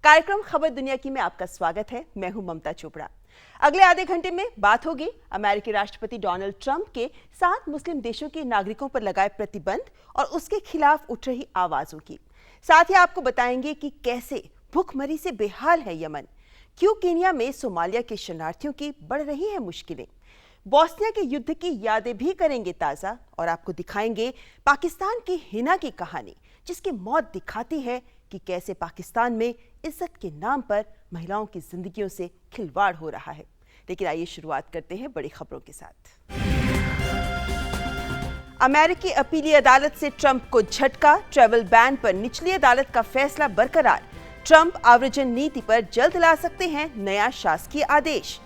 कार्यक्रम खबर दुनिया की में आपका स्वागत है। मैं हूं ममता चोपड़ा। अगले आधे घंटे में बात होगी अमेरिकी राष्ट्रपति डोनाल्ड ट्रंप के 7 मुस्लिम देशों के नागरिकों पर लगाए प्रतिबंध और उसके खिलाफ उठ रही आवाजों की। साथ ही आपको बताएंगे कि कैसे भूखमरी से बेहाल है यमन, क्यों केन्या में सोमालिया के शरणार्थियों की बढ़ रही है मुश्किलें, बोस्निया के युद्ध की यादें भी करेंगे ताजा और आपको दिखाएंगे पाकिस्तान की हिना की कहानी, जिसकी मौत दिखाती है कि कैसे पाकिस्तान में इज्जत के नाम पर महिलाओं की जिंदगियों से खिलवाड़ हो रहा है। लेकिन आइए शुरुआत करते हैं बड़ी खबरों के साथ। अमेरिकी अपीली अदालत से ट्रंप को झटका, ट्रैवल बैन पर निचली अदालत का फैसला बरकरार। ट्रंप आव्रजन नीति पर जल्द ला सकते हैं नया शासकीय आदेश।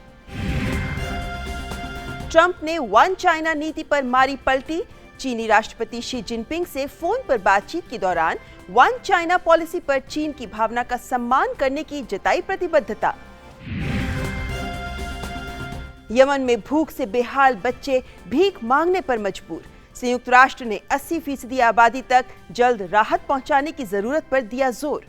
ट्रंप ने वन चाइना नीति पर मारी पलटी। चीनी राष्ट्रपति शी जिनपिंग से फोन पर बातचीत के दौरान वन चाइना पॉलिसी पर चीन की भावना का सम्मान करने की जताई प्रतिबद्धता। यमन में भूख से बेहाल बच्चे भीख मांगने पर मजबूर। संयुक्त राष्ट्र ने 80% आबादी तक जल्द राहत पहुंचाने की जरूरत पर दिया जोर।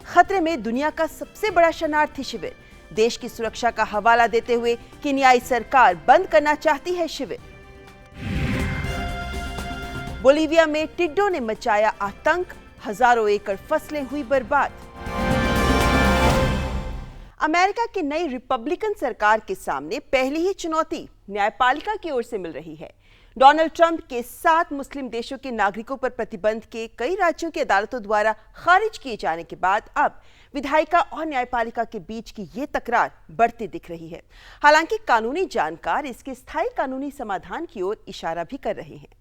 खतरे में दुनिया का सबसे बड़ा शरणार्थी शिविर। देश की सुरक्षा का हवाला देते हुए केन्याई सरकार बंद करना चाहती है शिविर। बोलीविया में टिड्डों ने मचाया आतंक, हजारों एकड़ फसलें हुई बर्बाद। अमेरिका की नई रिपब्लिकन सरकार के सामने पहली ही चुनौती न्यायपालिका की ओर से मिल रही है। डोनाल्ड ट्रंप के 7 मुस्लिम देशों के नागरिकों पर प्रतिबंध के कई राज्यों की अदालतों द्वारा खारिज किए जाने के बाद अब विधायिका और न्यायपालिका के बीच की ये तकरार बढ़ती दिख रही है। हालांकि कानूनी जानकार इसके स्थायी कानूनी समाधान की ओर इशारा भी कर रहे हैं।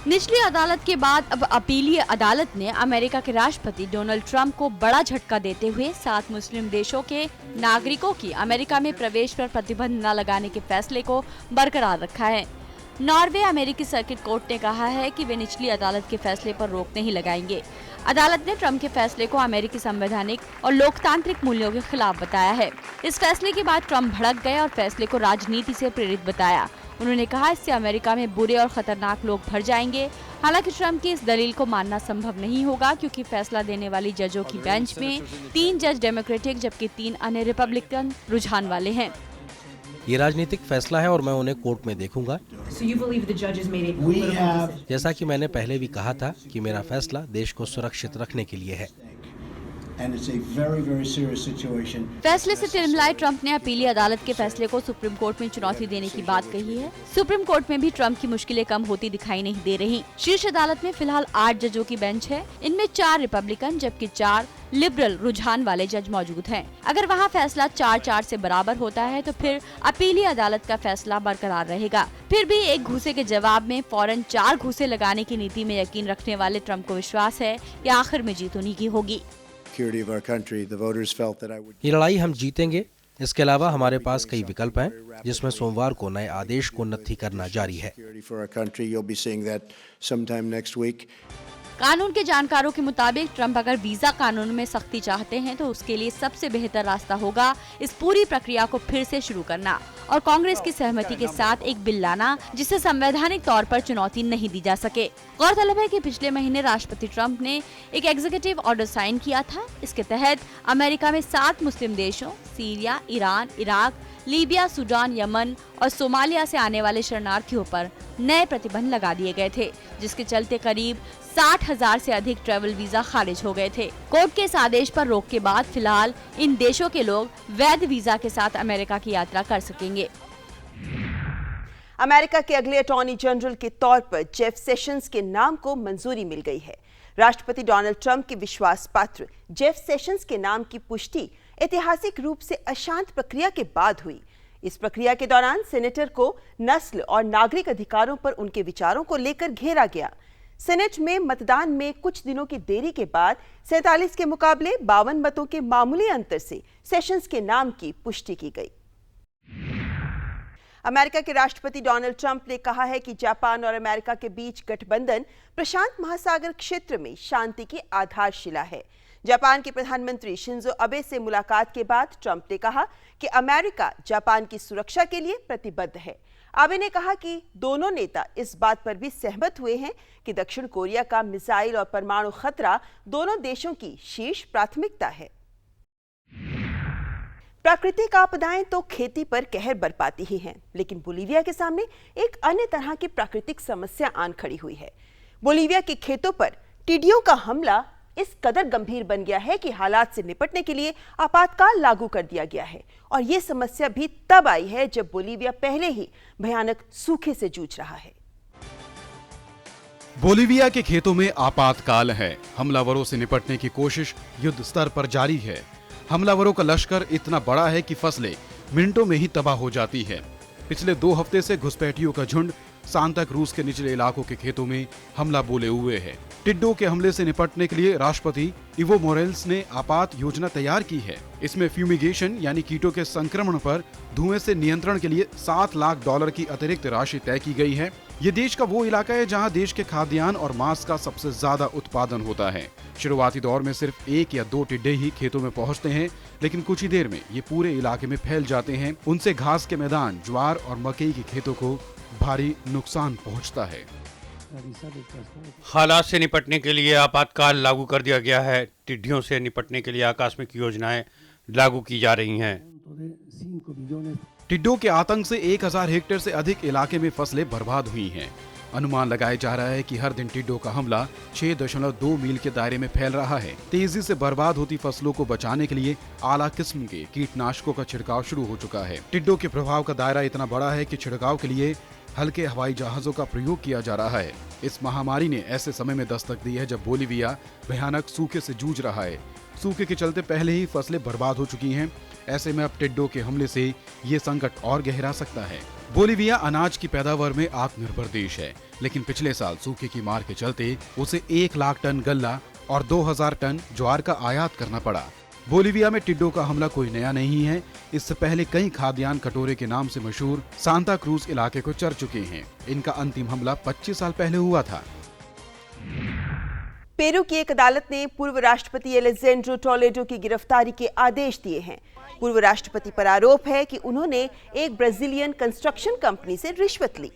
निचली अदालत के बाद अब अपीलीय अदालत ने अमेरिका के राष्ट्रपति डोनाल्ड ट्रंप को बड़ा झटका देते हुए 7 मुस्लिम देशों के नागरिकों की अमेरिका में प्रवेश पर प्रतिबंध न लगाने के फैसले को बरकरार रखा है। नॉर्वे अमेरिकी सर्किट कोर्ट ने कहा है कि वे निचली अदालत के फैसले पर रोक नहीं लगाएंगे। अदालत ने ट्रंप के फैसले को अमेरिकी संवैधानिक और लोकतांत्रिक मूल्यों के खिलाफ बताया है। इस फैसले के बाद ट्रंप भड़क गए और फैसले को राजनीति से प्रेरित बताया। उन्होंने कहा, इससे अमेरिका में बुरे और खतरनाक लोग भर जाएंगे। हालांकि ट्रंप की इस दलील को मानना संभव नहीं होगा, क्योंकि फैसला देने वाली जजों की बेंच में 3 जज डेमोक्रेटिक जबकि 3 अन्य रिपब्लिकन रुझान वाले हैं। ये राजनीतिक फैसला है और मैं उन्हें कोर्ट में देखूंगा। जैसा कि मैंने पहले भी कहा था कि मेरा फैसला देश को सुरक्षित रखने के लिए है। फैसले से तिलमिलाए ट्रंप ने अपीली अदालत के फैसले को सुप्रीम कोर्ट में चुनौती देने की बात कही है। सुप्रीम कोर्ट में भी ट्रंप की मुश्किलें कम होती दिखाई नहीं दे रही। शीर्ष अदालत में फिलहाल 8 जजों की बेंच है। इनमें 4 रिपब्लिकन जबकि 4 लिबरल रुझान वाले जज मौजूद हैं। अगर वहां फैसला 4-4 से बराबर होता है तो फिर अपीली अदालत का फैसला बरकरार रहेगा। फिर भी एक घूसे के जवाब में फौरन 4 घूसे लगाने की नीति में यकीन रखने वाले ट्रंप को विश्वास है कि आखिर में जीत उन्हीं की होगी। ये लड़ाई हम जीतेंगे। इसके अलावा हमारे पास कई विकल्प हैं, जिसमें सोमवार को नए आदेश को नत्थी करना जारी है। कानून के जानकारों के मुताबिक ट्रंप अगर वीजा कानून में सख्ती चाहते हैं तो उसके लिए सबसे बेहतर रास्ता होगा इस पूरी प्रक्रिया को फिर से शुरू करना और कांग्रेस की सहमति के साथ एक बिल लाना जिसे संवैधानिक तौर पर चुनौती नहीं दी जा सके। गौरतलब है कि पिछले महीने राष्ट्रपति ट्रंप ने एक एग्जीक्यूटिव ऑर्डर साइन किया था। इसके तहत अमेरिका में 7 मुस्लिम देशों Syria, Iran, Iraq, Libya, Sudan, Yemen और सोमालिया से आने वाले शरणार्थियों पर नए प्रतिबंध लगा दिए गए थे, जिसके चलते करीब 60,000 से अधिक ट्रैवल वीजा खारिज हो गए थे। कोर्ट के इस आदेश पर रोक के बाद फिलहाल इन देशों के लोग वैध वीजा के साथ अमेरिका की यात्रा कर सकेंगे। अमेरिका के अगले अटॉर्नी जनरल के तौर पर जेफ सेशंस के नाम को मंजूरी मिल गई है। राष्ट्रपति डोनाल्ड ट्रंप के विश्वास पात्र जेफ सेशंस के नाम की पुष्टि ऐतिहासिक रूप से अशांत प्रक्रिया के बाद हुई। इस प्रक्रिया के दौरान सेनेटर को नस्ल और नागरिक अधिकारों पर उनके विचारों को लेकर घेरा गया। सेनेट में मतदान में कुछ दिनों की देरी के बाद 47 के मुकाबले 52 मतों के मामूली अंतर से सेशंस के नाम की पुष्टि की गई। अमेरिका के राष्ट्रपति डोनाल्ड ट्रंप ने कहा है कि जापान और अमेरिका के बीच गठबंधन प्रशांत महासागर क्षेत्र में शांति की आधारशिला है। जापान के प्रधानमंत्री शिंजो अबे से मुलाकात के बाद ट्रंप ने कहा कि अमेरिका जापान की सुरक्षा के लिए प्रतिबद्ध है। आबे ने कहा कि दोनों नेता इस बात पर भी सहमत हुए हैं कि दक्षिण कोरिया का मिसाइल और परमाणु खतरा दोनों देशों की शीर्ष प्राथमिकता है। प्राकृतिक आपदाएं तो खेती पर कहर बरपाती ही हैं, लेकिन बोलीविया के सामने एक अन्य तरह की प्राकृतिक समस्या आन खड़ी हुई है। बोलीविया के खेतों पर टिड्डियों का हमला इस कदर गंभीर बन गया है कि हालात से निपटने के लिए आपातकाल लागू कर दिया गया है, और ये समस्या भी तब आई है जब बोलीविया पहले ही भयानक सूखे से जूझ रहा है। बोलीविया के खेतों में आपातकाल है। हमलावरों से निपटने की कोशिश युद्ध स्तर पर जारी है। हमलावरों का लश्कर इतना बड़ा है कि फसलें मिनटों में ही तबाह हो जाती है। पिछले 2 हफ्ते से घुसपैठियों का झुंड सांता क्रूज के निचले इलाकों के खेतों में हमला बोले हुए है। टिड्डों के हमले से निपटने के लिए राष्ट्रपति इवो मोरेल्स ने आपात योजना तैयार की है। इसमें फ्यूमिगेशन यानी कीटों के संक्रमण पर धुएं से नियंत्रण के लिए $7 लाख की अतिरिक्त राशि तय की गई है। ये देश का वो इलाका है जहां देश के खाद्यान्न और मांस का सबसे ज्यादा उत्पादन होता है। शुरुआती दौर में सिर्फ 1 या 2 टिड्डे ही खेतों में पहुंचते हैं, लेकिन कुछ ही देर में ये पूरे इलाके में फैल जाते हैं। उनसे घास के मैदान, ज्वार और मकई के खेतों को भारी नुकसान पहुंचता है। हालात से निपटने के लिए आपातकाल लागू कर दिया गया है। टिड्डियों से निपटने के लिए आकस्मिक योजनाएं लागू की जा रही हैं। टिड्डों के आतंक से 1000 हेक्टेयर से अधिक इलाके में फसलें बर्बाद हुई हैं। अनुमान लगाया जा रहा है कि हर दिन टिड्डों का हमला 6.2 मील के दायरे में फैल रहा है। तेजी से बर्बाद होती फसलों को बचाने के लिए आला किस्म के कीटनाशकों का छिड़काव शुरू हो चुका है। टिड्डों के प्रभाव का दायरा इतना बड़ा है कि छिड़काव के लिए हल्के हवाई जहाजों का प्रयोग किया जा रहा है। इस महामारी ने ऐसे समय में दस्तक दी है जब बोलीविया भयानक सूखे से जूझ रहा है। सूखे के चलते पहले ही फसलें बर्बाद हो चुकी हैं। ऐसे में अब टिड्डों के हमले से ये संकट और गहरा सकता है। बोलीविया अनाज की पैदावार में आत्मनिर्भर देश है, लेकिन पिछले साल सूखे की मार के चलते उसे 1 लाख टन गल्ला और 2000 टन ज्वार का आयात करना पड़ा। बोलीविया में टिड्डों का हमला कोई नया नहीं है। इससे पहले कई खाद्यान्न कटोरे के नाम से मशहूर सांता क्रूज इलाके को चर चुके हैं। इनका अंतिम हमला 25 साल पहले हुआ था। पेरू की एक अदालत ने पूर्व राष्ट्रपति एलेजेंड्रो टोलेडो की गिरफ्तारी के आदेश दिए हैं। पूर्व राष्ट्रपति पर आरोप है कि उन्होंने एक ब्राजीलियन कंस्ट्रक्शन कंपनी से रिश्वत ली।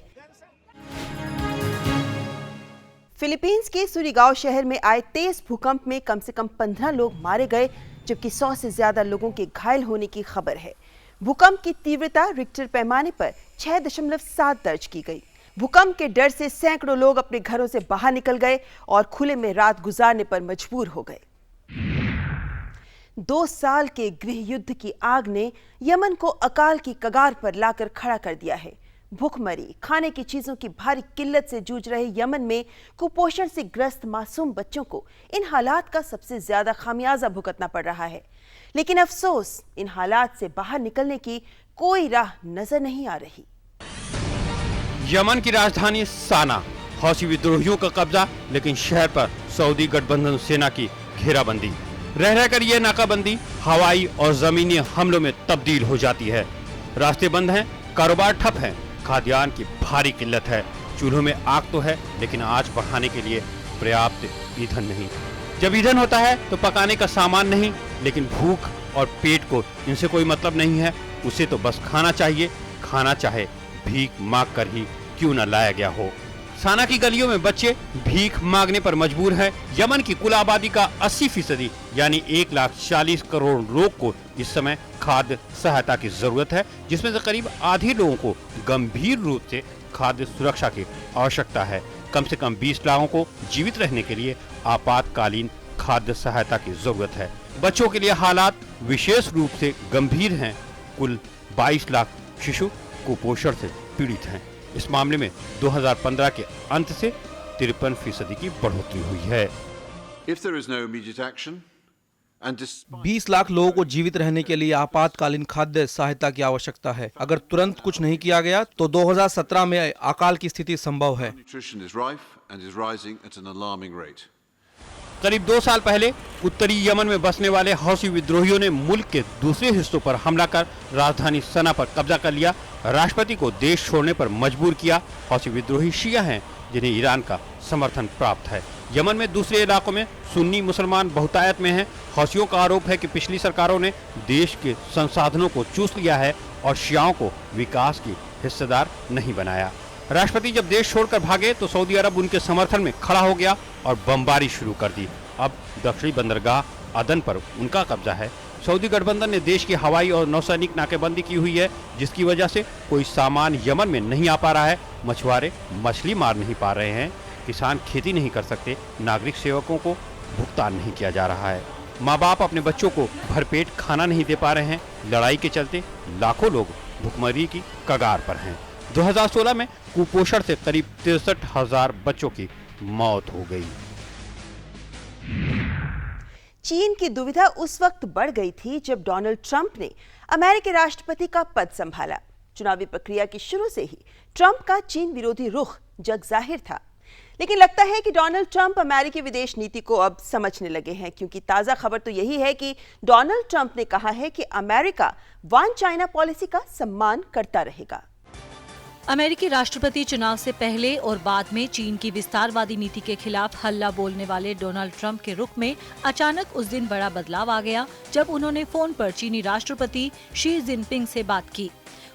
फिलीपींस के सुरिगाओ शहर में आए तेज भूकंप में कम से कम 15 लोग मारे गए, जबकि 100 से ज्यादा लोगों के घायल होने की खबर है। भूकंप की तीव्रता रिक्टर पैमाने पर 6.7 दर्ज की गई। भूकंप के डर से सैकड़ों लोग अपने घरों से बाहर निकल गए और खुले में रात गुजारने पर मजबूर हो गए। 2 साल के गृह युद्ध की आग ने यमन को अकाल की कगार पर लाकर खड़ा कर दिया है। भूखमरी, खाने की चीजों की भारी किल्लत से जूझ रहे यमन में कुपोषण से ग्रस्त मासूम बच्चों को इन हालात का सबसे ज्यादा खामियाजा भुगतना पड़ रहा है। लेकिन अफसोस, इन हालात से बाहर निकलने की कोई राह नजर नहीं आ रही। यमन की राजधानी साना, हौसी विद्रोहियों का कब्जा, लेकिन शहर पर सऊदी गठबंधन सेना की घेराबंदी। रह रहकर ये नाकाबंदी हवाई और जमीनी हमलों में तब्दील हो जाती है। रास्ते बंद हैं, कारोबार ठप है, खाद्यान्न की भारी किल्लत है। चूल्हों में आग तो है, लेकिन आंच बढ़ाने के लिए पर्याप्त ईंधन नहीं। जब ईंधन होता है तो पकाने का सामान नहीं, लेकिन भूख और पेट को इनसे कोई मतलब नहीं है। उसे तो बस खाना चाहिए, खाना चाहे भीख मांग कर ही क्यों न लाया गया हो। साना की गलियों में बच्चे भीख मांगने पर मजबूर हैं। यमन की कुल आबादी का 80% यानी 1,40 करोड़ लोग को इस समय खाद्य सहायता की जरूरत है, जिसमें से करीब आधे लोगों को गंभीर रूप से खाद्य सुरक्षा की आवश्यकता है। कम से कम 20 लाखों को जीवित रहने के लिए आपातकालीन खाद्य सहायता की जरूरत है। बच्चों के लिए हालात विशेष रूप से गंभीर हैं। कुल 22 लाख शिशु कुपोषण से पीड़ित हैं। इस मामले में 2015 के अंत से 53% की बढ़ोतरी हुई है। 20 लाख लोगों को जीवित रहने के लिए आपातकालीन खाद्य सहायता की आवश्यकता है। अगर तुरंत कुछ नहीं किया गया तो 2017 में अकाल की स्थिति संभव है। करीब 2 साल पहले उत्तरी यमन में बसने वाले हौसी विद्रोहियों ने मुल्क के दूसरे हिस्सों पर हमला कर राजधानी सना पर कब्जा कर लिया, राष्ट्रपति को देश छोड़ने पर मजबूर किया। हौसी विद्रोही शिया हैं, जिन्हें ईरान का समर्थन प्राप्त है। यमन में दूसरे इलाकों में सुन्नी मुसलमान बहुतायत में हैं। हौसियों का आरोप है कि पिछली सरकारों ने देश के संसाधनों को चूस लिया है और शियाओं को विकास की हिस्सेदार नहीं बनाया। राष्ट्रपति जब देश छोड़कर भागे तो सऊदी अरब उनके समर्थन में खड़ा हो गया और बमबारी शुरू कर दी। अब दक्षिणी बंदरगाह अदन पर उनका कब्जा है। सऊदी गठबंधन ने देश की हवाई और नौसैनिक नाकेबंदी की हुई है, जिसकी वजह से कोई सामान यमन में नहीं आ पा रहा है, मछुआरे मछली मार नहीं पा रहे हैं, किसान खेती नहीं कर सकते, नागरिक सेवकों को भुगतान नहीं किया जा रहा है, माँ बाप अपने बच्चों को भरपेट खाना नहीं दे पा रहे हैं। लड़ाई के चलते लाखों लोग भुखमरी की कगार पर हैं। 2016 में कुपोषण से करीब 63,000 बच्चों की मौत हो गई। चीन की दुविधा उस वक्त बढ़ गई थी जब डोनाल्ड ट्रंप ने अमेरिकी राष्ट्रपति का पद संभाला। चुनावी प्रक्रिया के शुरू से ही ट्रंप का चीन विरोधी रुख जग जाहिर था, लेकिन लगता है कि डोनाल्ड ट्रंप अमेरिकी विदेश नीति को अब समझने लगे हैं, क्योंकि ताजा खबर तो यही है कि डोनाल्ड ट्रंप ने कहा है कि अमेरिका वन चाइना पॉलिसी का सम्मान करता रहेगा। अमेरिकी राष्ट्रपति चुनाव से पहले और बाद में चीन की विस्तारवादी नीति के खिलाफ हल्ला बोलने वाले डोनाल्ड ट्रंप के रुख में अचानक उस दिन बड़ा बदलाव आ गया जब उन्होंने फोन पर चीनी राष्ट्रपति शी जिनपिंग से बात की।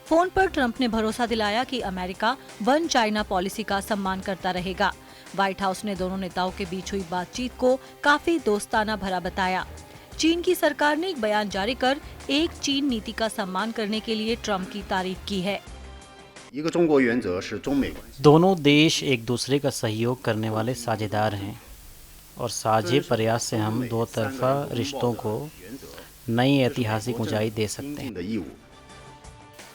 फोन पर ट्रंप ने भरोसा दिलाया कि अमेरिका वन चाइना पॉलिसी का सम्मान करता रहेगा। व्हाइट हाउस ने दोनों नेताओं के बीच हुई बातचीत को काफी दोस्ताना भरा बताया। चीन की सरकार ने एक बयान जारी कर एक चीन नीति का सम्मान करने के लिए ट्रंप की तारीफ की है। दोनों देश एक दूसरे का सहयोग करने वाले साझेदार हैं और साझे प्रयास से हम दो तरफा रिश्तों को नई ऐतिहासिक ऊंचाई दे सकते हैं।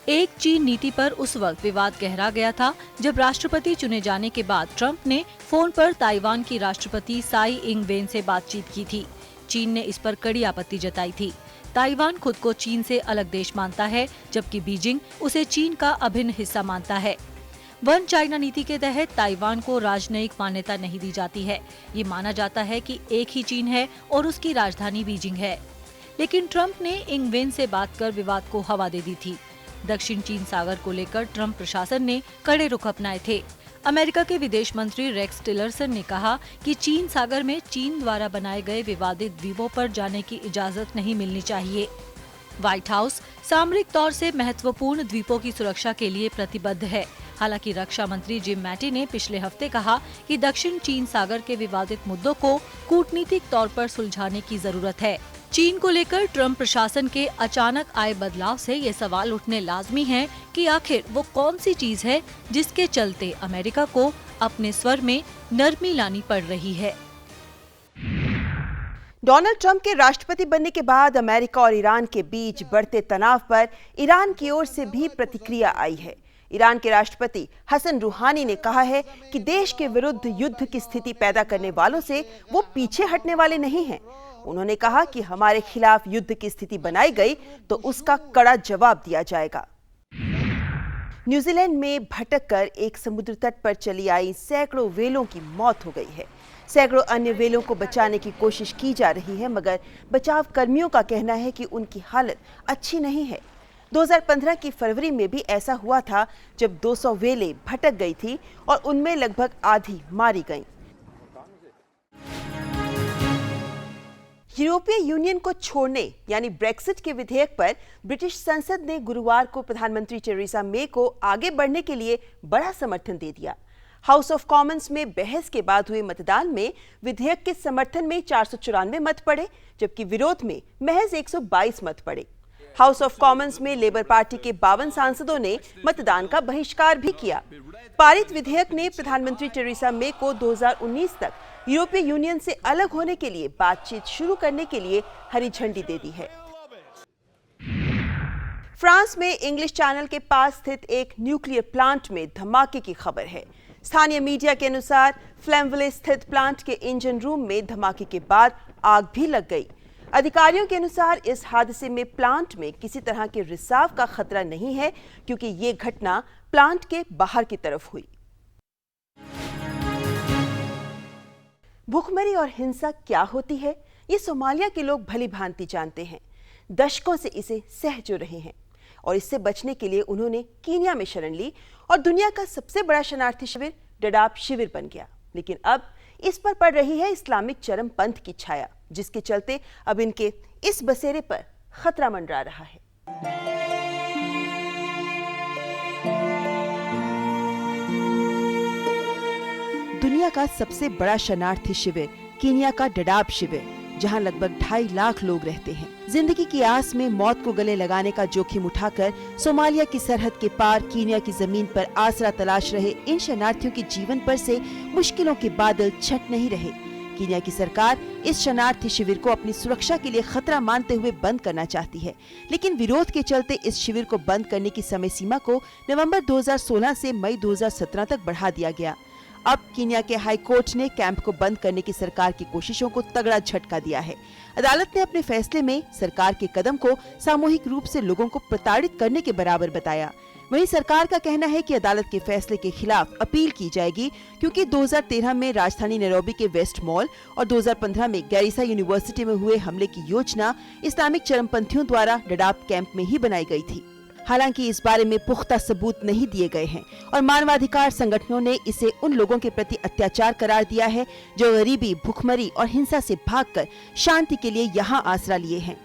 एक चीन नीति पर उस वक्त विवाद गहरा गया था जब राष्ट्रपति चुने जाने के बाद ट्रंप ने फोन पर ताइवान की राष्ट्रपति साई इंग वेन से बातचीत की थी। चीन ने इस पर कड़ी आपत्ति जताई थी। ताइवान खुद को चीन से अलग देश मानता है, जबकि बीजिंग उसे चीन का अभिन्न हिस्सा मानता है। वन चाइना नीति के तहत ताइवान को राजनयिक मान्यता नहीं दी जाती है। ये माना जाता है कि एक ही चीन है और उसकी राजधानी बीजिंग है। लेकिन ट्रंप ने इंग वेन से बात कर विवाद को हवा दे दी थी। दक्षिण चीन सागर को लेकर ट्रंप प्रशासन ने कड़े रुख अपनाए थे। अमेरिका के विदेश मंत्री रेक्स टिलरसन ने कहा कि चीन सागर में चीन द्वारा बनाए गए विवादित द्वीपों पर जाने की इजाजत नहीं मिलनी चाहिए। व्हाइट हाउस सामरिक तौर से महत्वपूर्ण द्वीपों की सुरक्षा के लिए प्रतिबद्ध है। हालांकि रक्षा मंत्री जिम मैटी ने पिछले हफ्ते कहा कि दक्षिण चीन सागर के विवादित मुद्दों को कूटनीतिक तौर पर सुलझाने की जरूरत है। चीन को लेकर ट्रंप प्रशासन के अचानक आए बदलाव से ये सवाल उठने लाजमी है कि आखिर वो कौन सी चीज है जिसके चलते अमेरिका को अपने स्वर में नरमी लानी पड़ रही है। डोनाल्ड ट्रंप के राष्ट्रपति बनने के बाद अमेरिका और ईरान के बीच बढ़ते तनाव पर ईरान की ओर से भी प्रतिक्रिया आई है। ईरान के राष्ट्रपति हसन रूहानी ने कहा है कि देश के विरुद्ध युद्ध की स्थिति पैदा करने वालों से वो पीछे हटने वाले नहीं हैं। उन्होंने कहा कि हमारे खिलाफ युद्ध की स्थिति बनाई गई तो उसका कड़ा जवाब दिया जाएगा। न्यूजीलैंड में भटक कर एक समुद्र तट पर चली आई सैकड़ों व्हेलों की मौत हो गई है। सैकड़ों अन्य व्हेलों को बचाने की कोशिश की जा रही है, मगर बचाव कर्मियों का कहना है कि उनकी हालत अच्छी नहीं है। 2015 की फरवरी में भी ऐसा हुआ था जब 200 व्हेलें भटक गई थी और उनमें लगभग आधी मारी गईं। यूरोपीय यूनियन को छोड़ने यानी ब्रेक्सिट के विधेयक पर ब्रिटिश संसद ने गुरुवार को प्रधानमंत्री टेरेसा मे को आगे बढ़ने के लिए बड़ा समर्थन दे दिया। हाउस ऑफ कॉमन्स में बहस के बाद हुए मतदान में विधेयक के समर्थन में 494 मत पड़े, जबकि विरोध में महज 122 मत पड़े। हाउस ऑफ कॉमन्स में लेबर पार्टी के 52 सांसदों ने मतदान का बहिष्कार भी किया। पारित विधेयक ने प्रधानमंत्री टेरेसा मे को 2019 तक यूरोपीय यूनियन से अलग होने के लिए बातचीत शुरू करने के लिए हरी झंडी दे दी है। फ्रांस में इंग्लिश चैनल के पास स्थित एक न्यूक्लियर प्लांट में धमाके की खबर है। स्थानीय मीडिया के अनुसार फ्लेमविले स्थित प्लांट के इंजन रूम में धमाके के बाद आग भी लग गई। अधिकारियों के अनुसार इस हादसे में प्लांट में किसी तरह के रिसाव का खतरा नहीं है, क्योंकि ये घटना प्लांट के बाहर की तरफ हुई। भूखमरी और हिंसा क्या होती है, ये सोमालिया के लोग भली भांति जानते हैं। दशकों से इसे सह जो रहे हैं और इससे बचने के लिए उन्होंने कीनिया में शरण ली और दुनिया का सबसे बड़ा शरणार्थी शिविर डडाब शिविर बन गया। लेकिन अब इस पर पड़ रही है इस्लामिक चरमपंथ की छाया, जिसके चलते अब इनके इस बसेरे पर खतरा मंडरा रहा है। दुनिया का सबसे बड़ा शरणार्थी शिविर कीनिया का डडाब शिविर, जहां लगभग 2.5 लाख लोग रहते हैं। जिंदगी की आस में मौत को गले लगाने का जोखिम उठाकर सोमालिया की सरहद के पार कीनिया की जमीन पर आसरा तलाश रहे इन शरणार्थियों के जीवन पर से मुश्किलों के बादल छट नहीं रहे। कीनिया की सरकार इस शरणार्थी शिविर को अपनी सुरक्षा के लिए खतरा मानते हुए बंद करना चाहती है, लेकिन विरोध के चलते इस शिविर को बंद करने की समय सीमा को नवंबर 2016 से मई 2017 तक बढ़ा दिया गया। अब कीनिया के हाई कोर्ट ने कैंप को बंद करने की सरकार की कोशिशों को तगड़ा झटका दिया है। अदालत ने अपने फैसले में सरकार के कदम को सामूहिक रूप से लोगों को प्रताड़ित करने के बराबर बताया। वहीं सरकार का कहना है कि अदालत के फैसले के खिलाफ अपील की जाएगी, क्योंकि 2013 में राजधानी नैरोबी के वेस्ट मॉल और 2015 में गैरिसा यूनिवर्सिटी में हुए हमले की योजना इस्लामिक चरमपंथियों द्वारा डडाब कैंप में ही बनाई गई थी। हालांकि इस बारे में पुख्ता सबूत नहीं दिए गए हैं और मानवाधिकार संगठनों ने इसे उन लोगों के प्रति अत्याचार करार दिया है जो गरीबी, भुखमरी और हिंसा से भागकर शांति के लिए यहाँ आसरा लिए हैं।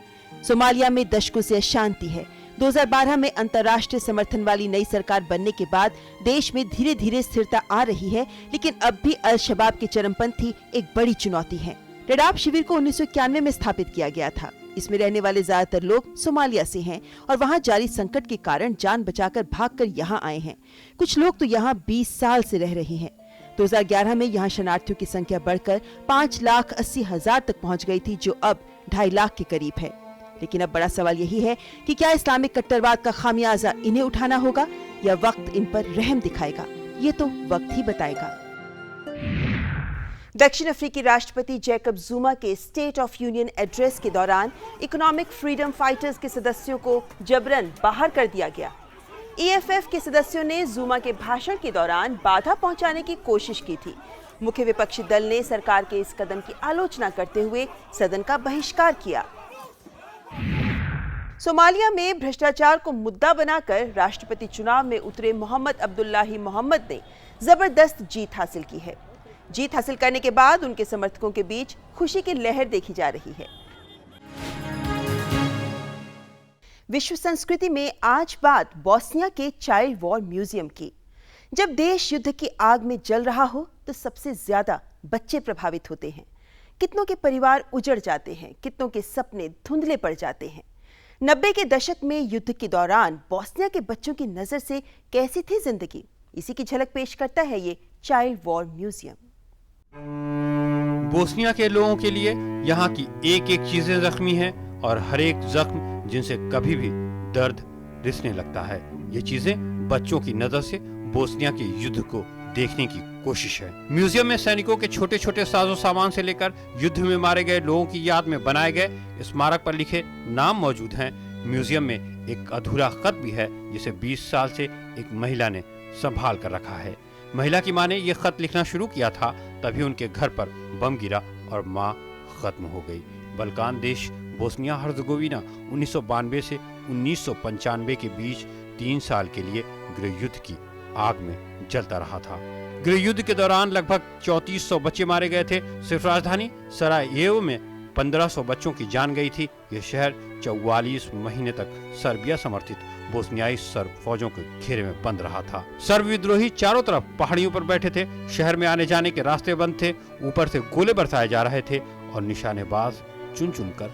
सोमालिया में दशकों से अशांति है। 2012 में अंतर्राष्ट्रीय समर्थन वाली नई सरकार बनने के बाद देश में धीरे धीरे स्थिरता आ रही है, लेकिन अब भी अल शबाब के चरमपंथी एक बड़ी चुनौती है। डडाब शिविर को 1991 में स्थापित किया गया था। इसमें रहने वाले ज्यादातर लोग सोमालिया से हैं और वहां जारी संकट के कारण जान बचाकर भागकर यहां आए हैं। कुछ लोग तो यहां 20 साल से रह रहे हैं। 2011 में यहां शरणार्थियों की संख्या बढ़कर 5,80,000 तक पहुंच गई थी, जो अब 2.5 लाख के करीब है। लेकिन अब बड़ा सवाल यही है कि क्या इस्लामिक कट्टरवाद का खामियाजा इन्हें उठाना होगा या वक्त इन पर रहम दिखाएगा? ये तो वक्त ही बताएगा। दक्षिण अफ्रीकी राष्ट्रपति जैकब जुमा के स्टेट ऑफ यूनियन एड्रेस के दौरान इकोनॉमिक फ्रीडम फाइटर्स के सदस्यों को जबरन बाहर कर दिया गया। EFF के सदस्यों ने जुमा के भाषण के दौरान बाधा पहुंचाने की कोशिश की थी। मुख्य विपक्षी दल ने सरकार के इस कदम की आलोचना करते हुए सदन का बहिष्कार किया। सोमालिया में भ्रष्टाचार को मुद्दा बनाकर राष्ट्रपति चुनाव में उतरे मोहम्मद अब्दुल्लाही मोहम्मद ने जबरदस्त जीत हासिल की है। जीत हासिल करने के बाद उनके समर्थकों के बीच खुशी की लहर देखी जा रही है। विश्व संस्कृति में आज बात बोस्निया के चाइल्ड वॉर म्यूजियम की। जब देश युद्ध की आग में जल रहा हो तो सबसे ज्यादा बच्चे प्रभावित होते हैं। कितनों के परिवार उजड़ जाते हैं, कितनों के सपने धुंधले पड़ जाते हैं। 90 के दशक में युद्ध के दौरान बोस्निया के बच्चों की नजर से कैसी थी जिंदगी, इसी की झलक पेश करता है ये चाइल्ड वॉर म्यूजियम। बोस्निया के लोगों के लिए यहाँ की एक एक चीजें जख्मी हैं और हर एक जख्म जिनसे कभी भी दर्द रिसने लगता है। ये चीजें बच्चों की नजर से बोस्निया के युद्ध को देखने की कोशिश है। म्यूजियम में सैनिकों के छोटे छोटे साजो सामान से लेकर युद्ध में मारे गए लोगों की याद में बनाए गए स्मारक पर लिखे नाम मौजूद हैं। म्यूजियम में एक अधूरा खत भी है जिसे 20 साल से एक महिला ने संभाल कर रखा है। महिला की मां ने यह खत लिखना शुरू किया था, तभी उनके घर पर बम गिरा और मां खत्म हो गई। बल्कान देश बोस्निया हर्जगोविना 1992 से 1995 के बीच 3 साल के लिए गृह युद्ध की आग में जलता रहा था। गृह युद्ध के दौरान लगभग 3400 बच्चे मारे गए थे। सिर्फ राजधानी सरायेवो में 1500 बच्चों की जान गई थी। यह शहर 44 महीने तक सर्बिया समर्थित बोस्नियाई सर्ब फौजों के घेरे में बंद रहा था। सर्ब विद्रोही चारों तरफ पहाड़ियों पर बैठे थे। शहर में आने जाने के रास्ते बंद थे। ऊपर से गोले बरसाए जा रहे थे और निशानेबाज चुन चुन कर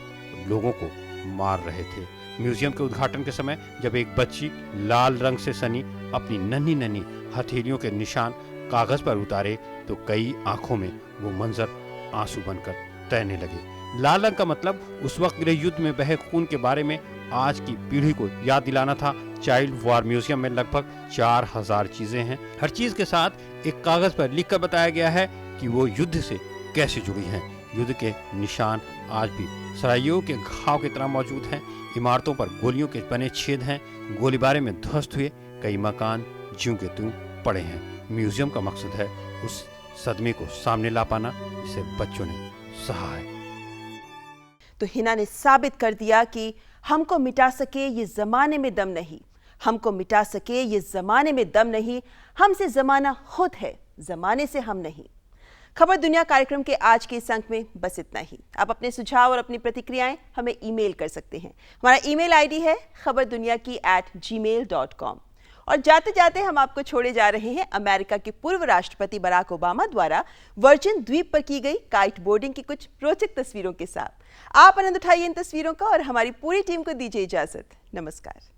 लोगों को मार रहे थे। म्यूजियम के उद्घाटन के समय जब एक बच्ची लाल रंग से सनी अपनी नन्ही नन्ही हथेलियों के निशान कागज पर उतारे तो कई आंखों में वो मंजर आंसू बनकर तैरने लगे। लाल रंग का मतलब उस वक्त गृह युद्ध में बहे खून के बारे में आज की पीढ़ी को याद दिलाना था। चाइल्ड वॉर म्यूजियम में लगभग 4000 चीजें हैं। हर चीज के साथ एक कागज पर लिखकर बताया गया है कि वो युद्ध से कैसे जुड़ी हैं। युद्ध के निशान आज भी सराइयों के घाव की तरह मौजूद हैं। इमारतों पर गोलियों के बने छेद हैं। गोलीबारी में ध्वस्त हुए कई मकान ज्यों के त्यों पड़े हैं। म्यूजियम का मकसद है उस सदमे को सामने ला पाना जिसे बच्चों ने सहा है। तो हिना ने साबित कर दिया कि हमको मिटा सके ये जमाने में दम नहीं, हमको मिटा सके ये जमाने में दम नहीं, हमसे जमाना खुद है, जमाने से हम नहीं। खबर दुनिया कार्यक्रम के आज के इस अंक में बस इतना ही। आप अपने सुझाव और अपनी प्रतिक्रियाएं हमें ईमेल कर सकते हैं। हमारा ईमेल आईडी है खबरदुनिया@gmail.com और जाते जाते हम आपको छोड़े जा रहे हैं अमेरिका के पूर्व राष्ट्रपति बराक ओबामा द्वारा वर्जिन द्वीप पर की गई काइट बोर्डिंग की कुछ रोचक तस्वीरों के साथ। आप आनंद उठाइए इन तस्वीरों का और हमारी पूरी टीम को दीजिए इजाजत। नमस्कार।